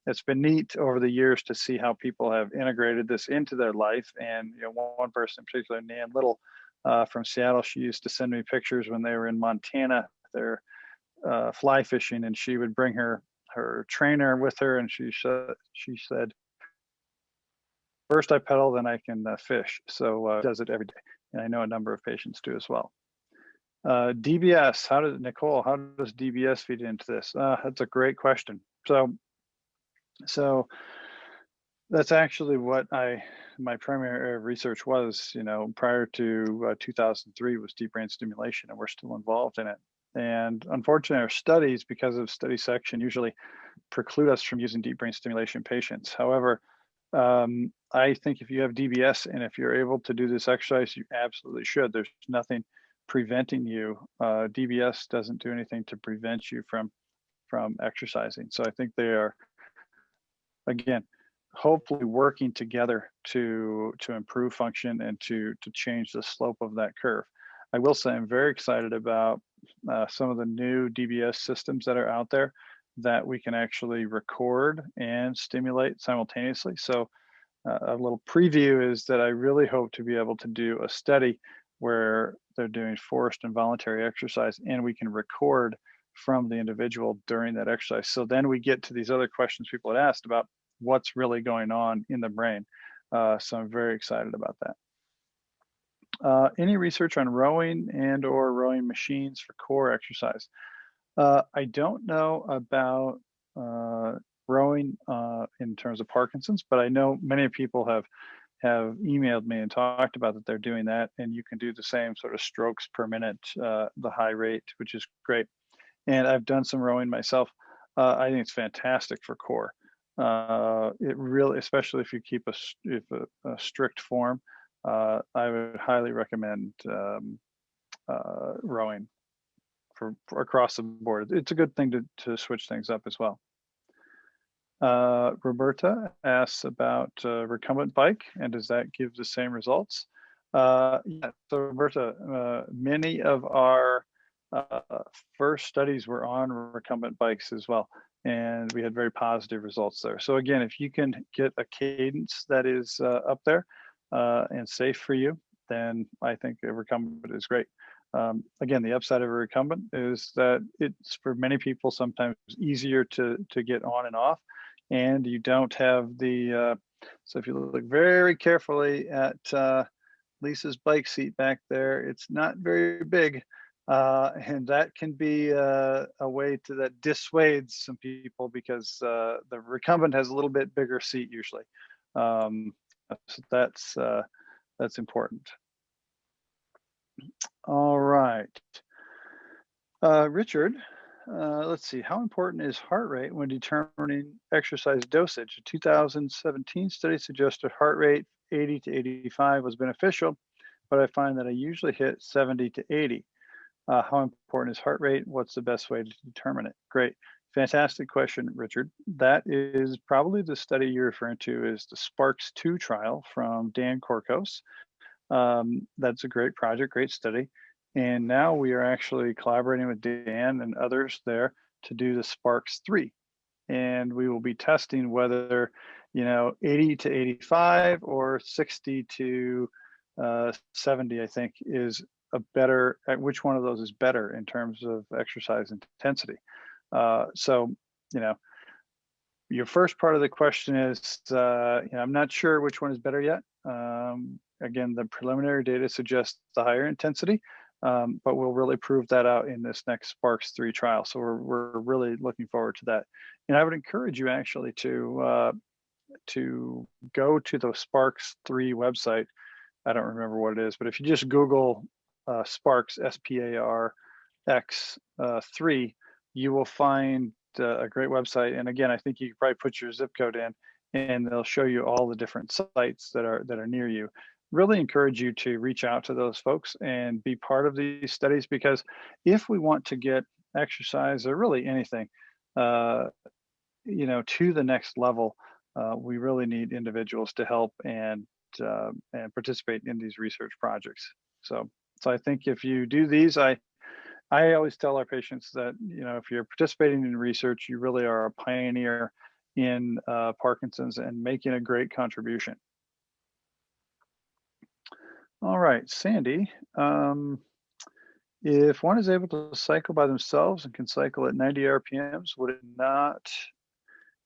It's been neat over the years to see how people have integrated this into their life. And one person in particular, Nan Little from Seattle, she used to send me pictures when they were in Montana. They're fly fishing, and she would bring her trainer with her, and she said, first I pedal, then I can fish. So does it every day, and I know a number of patients do as well. DBS, Nicole, how does DBS feed into this? That's a great question. So that's actually what my primary area of research was, prior to 2003, was deep brain stimulation, and we're still involved in it. And unfortunately, our studies, because of study section, usually preclude us from using deep brain stimulation in patients. However, I think if you have DBS and if you're able to do this exercise, you absolutely should. There's nothing preventing you. DBS doesn't do anything to prevent you from exercising. So I think they are, again, hopefully working together to improve function and to change the slope of that curve. I will say I'm very excited about some of the new DBS systems that are out there that we can actually record and stimulate simultaneously. So a little preview is that I really hope to be able to do a study where they're doing forced and voluntary exercise, and we can record from the individual during that exercise. So then we get to these other questions people had asked about what's really going on in the brain. So I'm very excited about that. Any research on rowing and or rowing machines for core exercise? I don't know about rowing in terms of Parkinson's, but I know many people have emailed me and talked about that they're doing that, and you can do the same sort of strokes per minute, the high rate, which is great. And I've done some rowing myself. I think it's fantastic for core. It really, especially if you keep a strict form, I would highly recommend rowing for across the board. It's a good thing to switch things up as well. Roberta asks about recumbent bike, and does that give the same results? Yeah, so Roberta, many of our first studies were on recumbent bikes as well, and we had very positive results there. So again, if you can get a cadence that is up there and safe for you, then I think a recumbent is great. Again, the upside of a recumbent is that it's for many people sometimes easier to get on and off, and you don't have the, so if you look very carefully at Lisa's bike seat back there, it's not very big, and that can be a way that dissuades some people because the recumbent has a little bit bigger seat usually. So that's important. All right. Richard, let's see. How important is heart rate when determining exercise dosage? A 2017 study suggested heart rate 80 to 85 was beneficial, but I find that I usually hit 70 to 80. How important is heart rate? What's the best way to determine it? Great. Fantastic question, Richard. That is probably the study you're referring to is the SPARKS-2 trial from Dan Korkos. That's a great project, great study. And now we are actually collaborating with Dan and others there to do the SPARKS-3. And we will be testing whether, 80 to 85 or 60 to 70, I think, is a better, which one of those is better in terms of exercise intensity. So, your first part of the question is, I'm not sure which one is better yet. Again, the preliminary data suggests the higher intensity, but we'll really prove that out in this next SPARKS-3 trial. So we're really looking forward to that. And I would encourage you actually to go to the SPARKS-3 website. I don't remember what it is, but if you just Google SPARKS, SPARX 3, you will find a great website. And again, I think you can probably put your zip code in, and they'll show you all the different sites that are near you. Really encourage you to reach out to those folks and be part of these studies, because if we want to get exercise or really anything, to the next level, we really need individuals to help and participate in these research projects. So I think if you do these, I always tell our patients that, if you're participating in research, you really are a pioneer in Parkinson's and making a great contribution. All right, Sandy, if one is able to cycle by themselves and can cycle at 90 RPMs,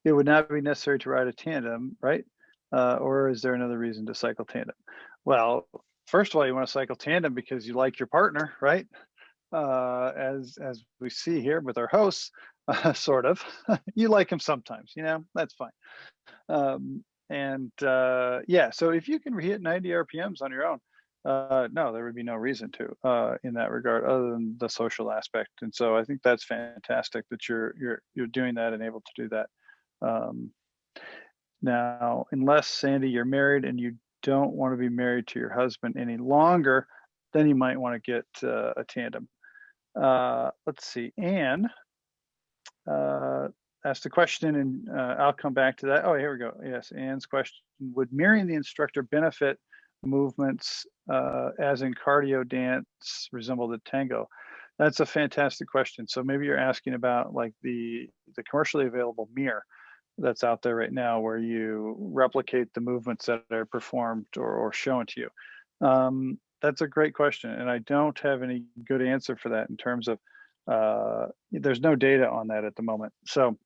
it would not be necessary to ride a tandem, right? Or is there another reason to cycle tandem? Well, first of all, you want to cycle tandem because you like your partner, right? As we see here with our hosts, sort of. You like them sometimes, that's fine. Yeah, so if you can hit 90 RPMs on your own, no, there would be no reason to in that regard, other than the social aspect. And so I think that's fantastic that you're doing that and able to do that. Now, unless, Sandy, you're married and you don't want to be married to your husband any longer, then you might want to get a tandem. Let's see, Anne asked a question, and I'll come back to that. Oh, here we go. Yes, Anne's question: would mirroring the instructor benefit movements as in cardio dance resemble the tango? That's a fantastic question. So maybe you're asking about like the commercially available mirror that's out there right now, where you replicate the movements that are performed or shown to you. That's a great question, and I don't have any good answer for that in terms of there's no data on that at the moment. So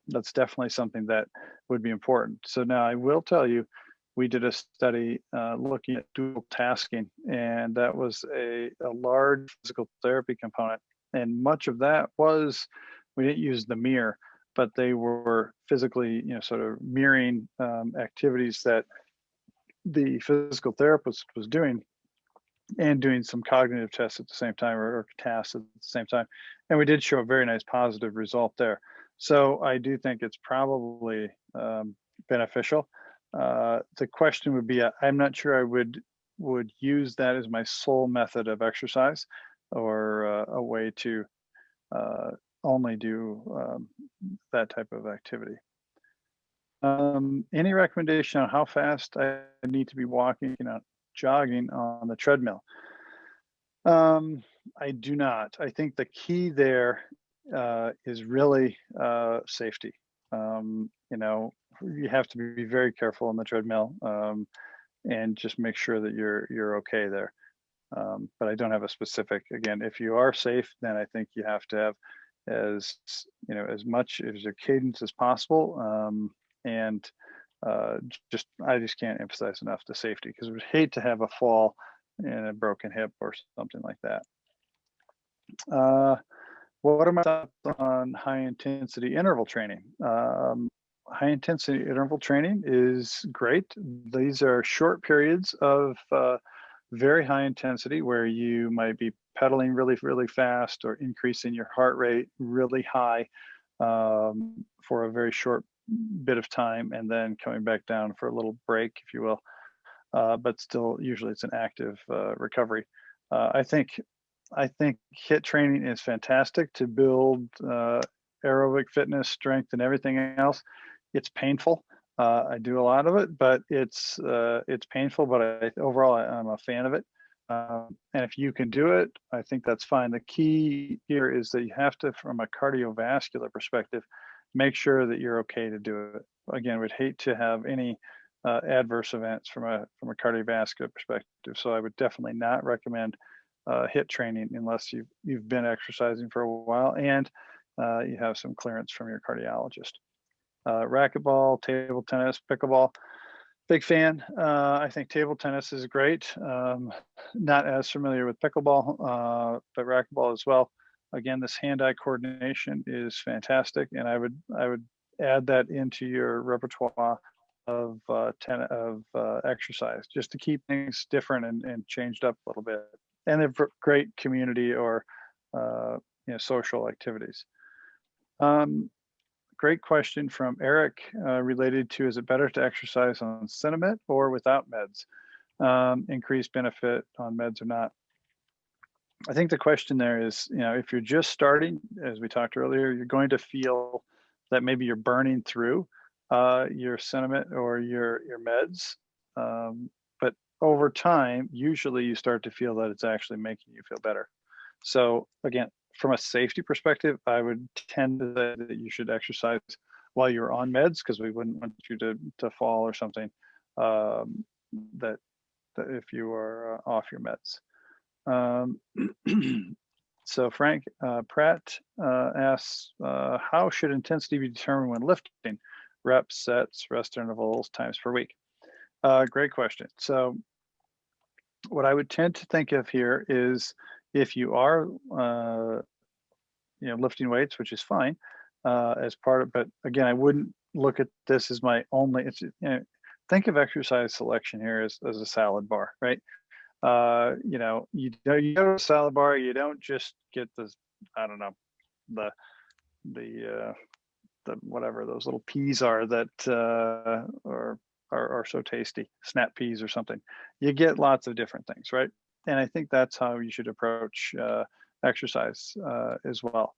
that's definitely something that would be important. So now I will tell you, we did a study looking at dual tasking, and that was a large physical therapy component. And much of that was, we didn't use the mirror, but they were physically, sort of mirroring activities that the physical therapist was doing, and doing some cognitive tests at the same time, or tasks at the same time. And we did show a very nice positive result there. So I do think it's probably beneficial. The question would be, I'm not sure I would use that as my sole method of exercise, or a way to only do that type of activity. Any recommendation on how fast I need to be walking, jogging on the treadmill? I do not. I think the key there is really safety. You have to be very careful on the treadmill, and just make sure that you're okay there. But I don't have a specific. Again, if you are safe, then I think you have to have as much as your cadence as possible. And I just can't emphasize enough the safety, because we'd hate to have a fall and a broken hip or something like that. What are my thoughts on high intensity interval training? High intensity interval training is great. These are short periods of very high intensity, where you might be pedaling really, really fast, or increasing your heart rate really high for a very short bit of time, and then coming back down for a little break, if you will. But still, usually it's an active recovery. I think HIIT training is fantastic to build aerobic fitness, strength, and everything else. It's painful. I do a lot of it, but it's painful. But overall, I'm a fan of it. And if you can do it, I think that's fine. The key here is that you have to, from a cardiovascular perspective, make sure that you're okay to do it. Again, we'd hate to have any adverse events from a cardiovascular perspective. So I would definitely not recommend HIIT training unless you've been exercising for a while, and you have some clearance from your cardiologist. Racquetball, table tennis, pickleball, big fan. I think table tennis is great. Not as familiar with pickleball, but racquetball as well. Again, this hand-eye coordination is fantastic, and I would add that into your repertoire of exercise, just to keep things different and changed up a little bit. And they're great community or social activities. Great question from Eric related to, is it better to exercise on Sinemet or without meds? Increased benefit on meds or not? I think the question there is, if you're just starting, as we talked earlier, you're going to feel that maybe you're burning through your Sinemet or your meds. But over time, usually you start to feel that it's actually making you feel better. So again, from a safety perspective, I would tend to say that you should exercise while you're on meds, because we wouldn't want you to fall or something that if you are off your meds. So Frank Pratt asks, how should intensity be determined when lifting? Reps, sets, rest intervals, times per week? Great question. So what I would tend to think of here is, if you are lifting weights, which is fine as part of, but again, I wouldn't look at this as my only, think of exercise selection here as a salad bar, right? You go to a salad bar, you don't just get the whatever those little peas are that are so tasty, snap peas or something. You get lots of different things, right? And I think that's how you should approach exercise as well.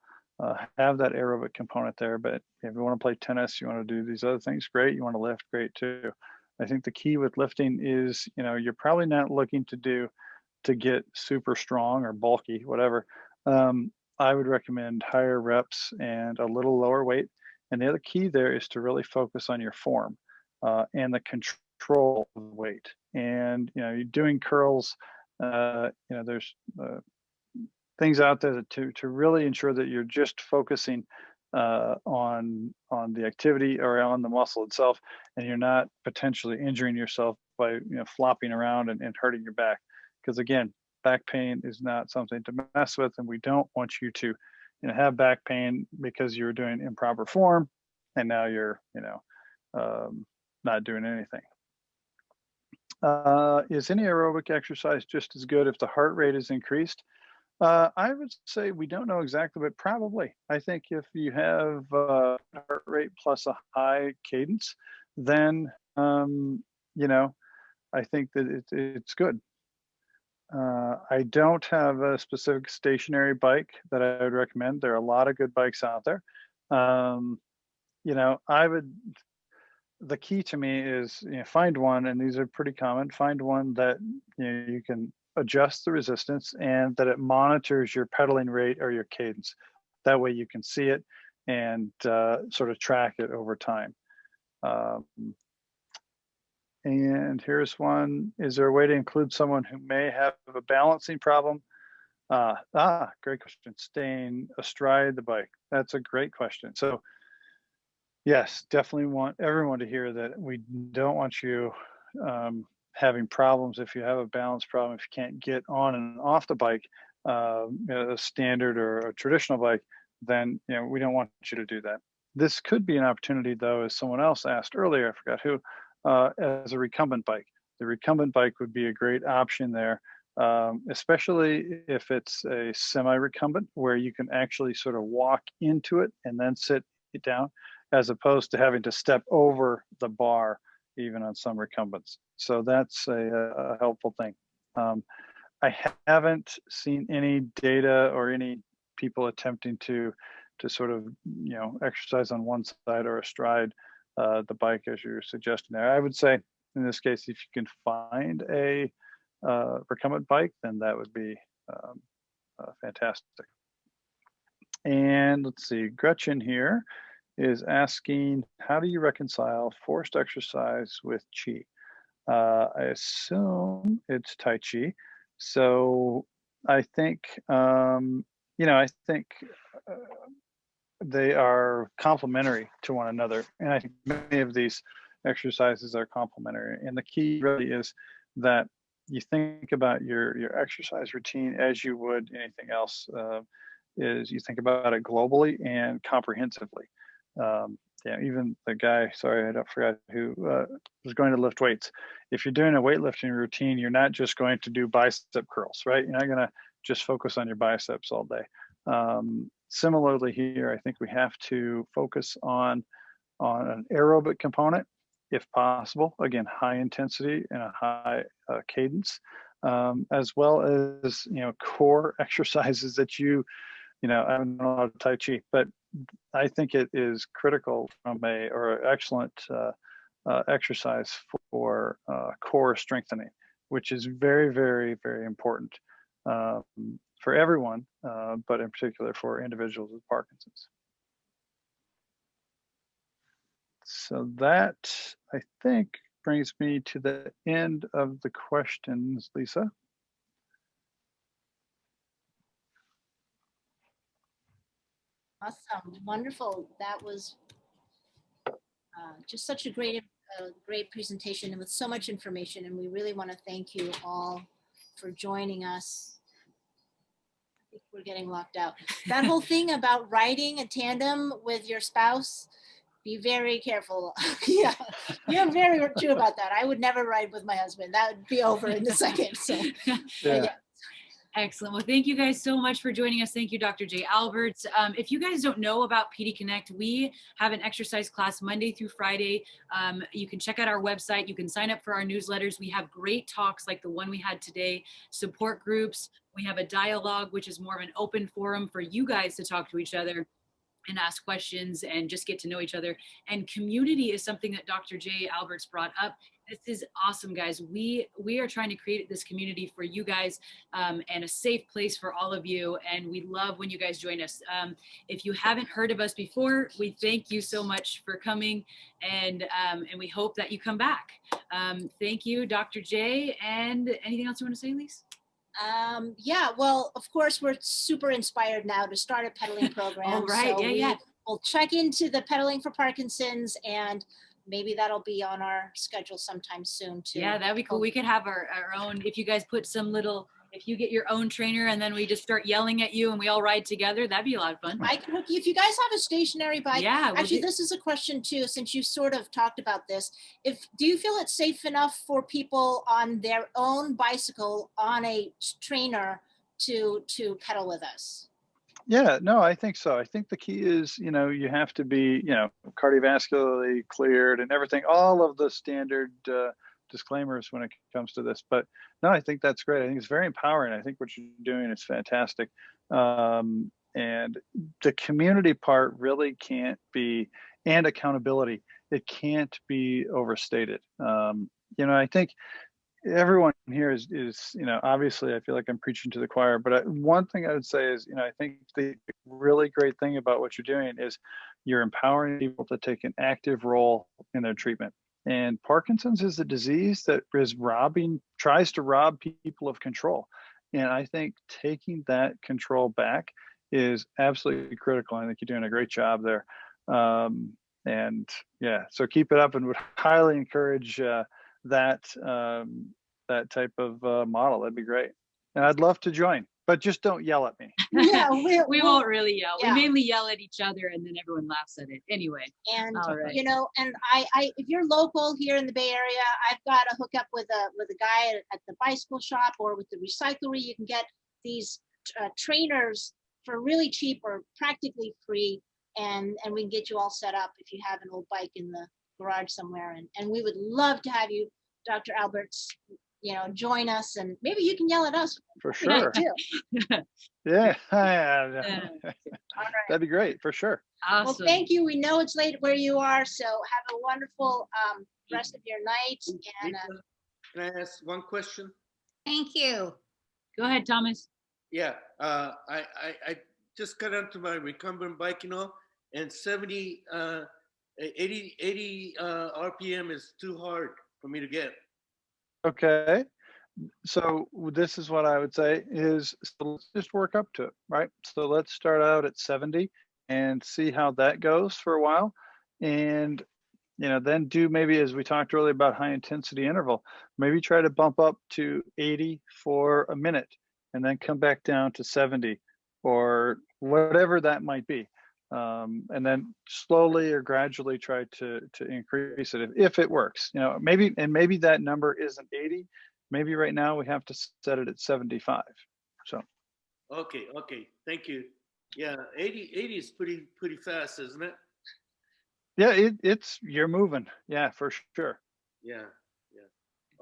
Have that aerobic component there, but if you want to play tennis, you want to do these other things, great. You want to lift, great too. I think the key with lifting is, you're probably not looking to get super strong or bulky, whatever. I would recommend higher reps and a little lower weight. And the other key there is to really focus on your form and the control of the weight. And, you're doing curls, there's things out there to really ensure that you're just focusing on the activity or on the muscle itself, and you're not potentially injuring yourself by flopping around and hurting your back. Because again, back pain is not something to mess with, and we don't want you to have back pain because you were doing improper form, and now you're, not doing anything. Is any aerobic exercise just as good if the heart rate is increased? I would say we don't know exactly, but probably. I think if you have heart rate plus a high cadence, then I think that it's good. I don't have a specific stationary bike that I would recommend. There are a lot of good bikes out there. The key to me is, find one, and these are pretty common. Find one that you can adjust the resistance and that it monitors your pedaling rate or your cadence. That way you can see it and sort of track it over time. And here's one. Is there a way to include someone who may have a balancing problem? Great question. Staying astride the bike. That's a great question. So yes, definitely want everyone to hear that we don't want you having problems if you have a balance problem, if you can't get on and off the bike, a standard or a traditional bike, then we don't want you to do that. This could be an opportunity, though, as someone else asked earlier, I forgot who, as a recumbent bike. The recumbent bike would be a great option there, especially if it's a semi-recumbent where you can actually sort of walk into it and then sit it down, as opposed to having to step over the bar, even on some recumbents. So that's a helpful thing. I haven't seen any data or any people attempting to sort of, exercise on one side or astride the bike as you're suggesting there. I would say in this case, if you can find a recumbent bike, then that would be fantastic. And let's see, Gretchen here is asking, how do you reconcile forced exercise with Qi? I assume it's Tai Chi. So I think, they are complementary to one another. And I think many of these exercises are complementary. And the key really is that you think about your exercise routine as you would anything else, is you think about it globally and comprehensively. Even the guy, sorry, I forgot who was going to lift weights. If you're doing a weightlifting routine, you're not just going to do bicep curls, right? You're not going to just focus on your biceps all day. Similarly here, I think we have to focus on an aerobic component, if possible. Again, high intensity and a high cadence, as well as core exercises that I haven't done a lot of Tai Chi, but I think it is critical or excellent exercise for core strengthening, which is very, very, very important for everyone, but in particular for individuals with Parkinson's. So that, I think, brings me to the end of the questions, Lisa. Awesome, wonderful. That was just such a great presentation and with so much information. And we really want to thank you all for joining us. I think we're getting locked out. That whole thing about riding a tandem with your spouse, be very careful. Yeah, you're very true about that. I would never ride with my husband. That would be over in a second. So, yeah. Excellent. Well, thank you guys so much for joining us. Thank you, Dr. Jay Alberts. If you guys don't know about PD Connect, we have an exercise class Monday through Friday. You can check out our website. You can sign up for our newsletters. We have great talks like the one we had today, support groups. We have a dialogue, which is more of an open forum for you guys to talk to each other and ask questions and just get to know each other. And community is something that Dr. Jay Alberts brought up. This is awesome, guys. We are trying to create this community for you guys and a safe place for all of you. And we love when you guys join us. If you haven't heard of us before, we thank you so much for coming, and we hope that you come back. Thank you, Dr. Jay. And anything else you want to say, Lise? Yeah, well, of course, we're super inspired now to start a pedaling program. Oh, right. So yeah. We'll check into the Pedaling for Parkinson's, and maybe that'll be on our schedule sometime soon too. Yeah, that'd be cool. We could have our own, if you guys put some little If you get your own trainer and then we just start yelling at you and we all ride together, that'd be a lot of fun. I can hook you, if you guys have a stationary bike. Yeah, we'll Actually, do- this is a question too, since you sort of talked about this. Do you feel it's safe enough for people on their own bicycle on a trainer to pedal with us? Yeah, no, I think so. I think the key is, you have to be, cardiovascularly cleared and everything, all of the standard disclaimers when it comes to this. But no, I think that's great. I think it's very empowering. I think what you're doing is fantastic. And the community part really can't be, and accountability, it can't be overstated. I think everyone here is obviously I feel like I'm preaching to the choir, but one thing I would say is, I think the really great thing about what you're doing is you're empowering people to take an active role in their treatment. And Parkinson's is a disease that tries to rob people of control. And I think taking that control back is absolutely critical. I think you're doing a great job there. And yeah, so keep it up, and would highly encourage that type of model. That'd be great. And I'd love to join, but just don't yell at me. Yeah, we won't really yell. Yeah. We mainly yell at each other and then everyone laughs at it. Anyway. And All right. and I if you're local here in the Bay Area, I've got a hookup with a guy at the bicycle shop or with the recyclery. You can get these trainers for really cheap or practically free, and we can get you all set up if you have an old bike in the garage somewhere. And we would love to have you, Dr. Alberts, join us, and maybe you can yell at us. For Yeah, sure. too. Yeah. All right. That'd be great, for sure. Awesome. Well, thank you. We know it's late where you are, so have a wonderful rest of your night. And Lisa, can I ask one question? Thank you. Go ahead, Thomas. Yeah, I just got onto my recumbent bike, and 80 RPM is too hard for me to get. Okay. So this is what I would say is, so let's just work up to it, right? So let's start out at 70 and see how that goes for a while. And, then do maybe, as we talked earlier about high intensity interval, maybe try to bump up to 80 for a minute and then come back down to 70 or whatever that might be. And then slowly or gradually try to increase it if it works, maybe that number isn't 80. Maybe right now we have to set it at 75. So. Okay. Thank you. Yeah, 80 is pretty fast, isn't it? Yeah, you're moving. Yeah, for sure. Yeah.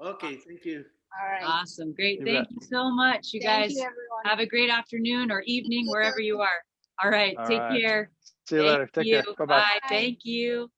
Okay, thank you. all right. Awesome. Great. You Thank bet. you so much. You Thank guys you, everyone. have a great afternoon or evening, you. wherever you are. All right. All Take right. care. See you later. Take care. you. Bye-bye. Bye. Thank you.